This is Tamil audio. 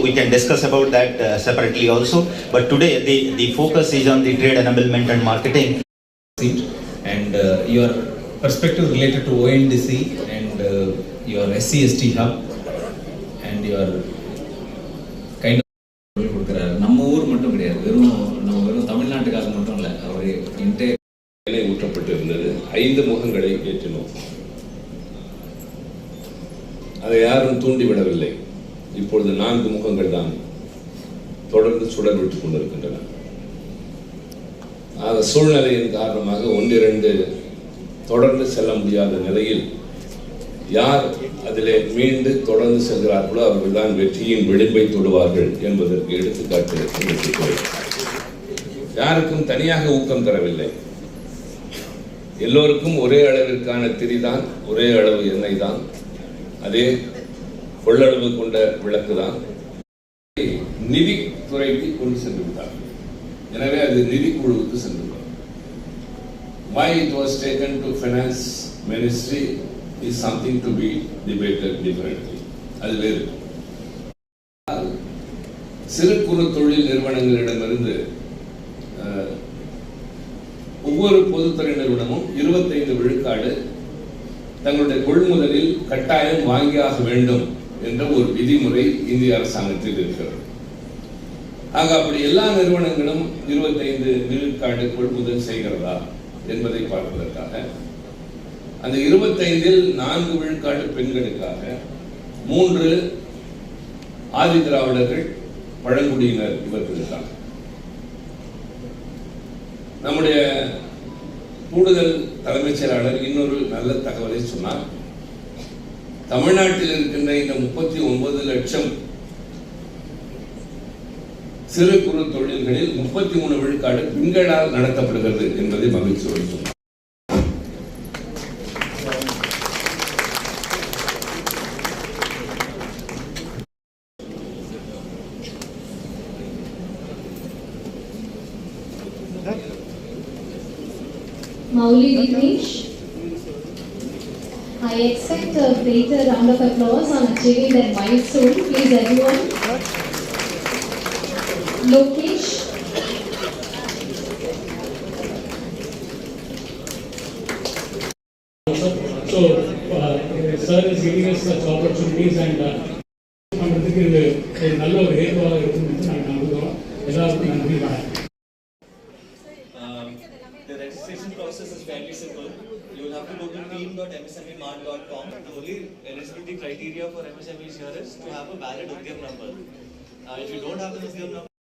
We can discuss about that separately also. But today the focus is on the trade enablement and marketing. And your perspective related to ONDC and your SCST hub and your kind of கொடுக்கிறார். நம்ம ஊர் மட்டும் கிடையாது, வெறும் தமிழ்நாட்டுக்காக மட்டும் இல்லை, அவர் இன்டர் ஊற்றப்பட்டிருந்தது. 5 முகங்களை ஏற்றினோம். அதை யாரும் தூண்டிவிடவில்லை. இப்பொழுது 4 முகங்கள் தான் தொடர்ந்து சுடர் விட்டுக் கொண்டிருக்கின்றன. அந்த சூழ்நிலையின் காரணமாக 1-2 தொடர்ந்து செல்ல முடியாத நிலையில் யார் அதிலே மீண்டு தொடர்ந்து செல்கிறார்களோ அவர்கள் தான் வெற்றியின் விளிம்பை தொடுவார்கள் என்பதற்கு எடுத்துக்காட்டு. யாருக்கும் தனியாக ஊக்கம் தரவில்லை. எல்லோருக்கும் ஒரே அளவிற்கான திரிதான், ஒரே அளவு எண்ணெய் தான், அதே கொள்ளளவு கொண்ட விளக்கு தான். நிதித்துறைக்கு கொண்டு சென்று விட்டார்கள். எனவே அது நிதிக்குழுவுக்கு சென்றுள்ளது. Why it was taken to finance ministry is something to be debated differently. அது வேறு. சிறு குறு தொழில் நிறுவனங்களிடமிருந்து ஒவ்வொரு பொதுத்துறை நிறுவனமும் 25 விழுக்காடு தங்களுடைய கொள்முதலில் கட்டாயம் வாங்கியாக வேண்டும் என்ற ஒரு விதிமுறை இந்திய அரசாங்கத்தில் இருக்கிறது. ஆக அப்படி எல்லா நிறுவனங்களும் 25 விழுக்காடு கொள்முதல் செய்கிறதா என்பதை பார்ப்பதற்காக அந்த 25-இல் 4 விழுக்காடு பெண்களுக்காக, 3 ஆதி திராவிடர்கள், பழங்குடியினர் இவர்களுக்காக. நம்முடைய கூடுதல் தலைமைச் செயலாளர் இன்னொரு நல்ல தகவலை சொன்னார். தமிழ்நாட்டில் இருக்கின்ற இந்த 39 லட்சம் சிறு குறு தொழில்களில் 33 விழுக்காடு பெண்களால் நடத்தப்படுகிறது என்பதை மகிழ்ச்சியோடு சொன்னார். Mauli Vignesh. I expect a greater round of applause on achieving that milestone. Please everyone. Lokesh. So, sir is giving us such opportunities and பண்றதுக்கு இது ஒரு நல்ல ஒரு ஏதுவாக இருக்குன்னு நாங்கள் நம்புகிறோம். எல்லாருக்கும் நன்றி. The registration process is fairly simple. You will have to go to team.msmemart.com. The only eligibility criteria for MSMEs here is to have a valid UDM number. If you don't have the UDM number,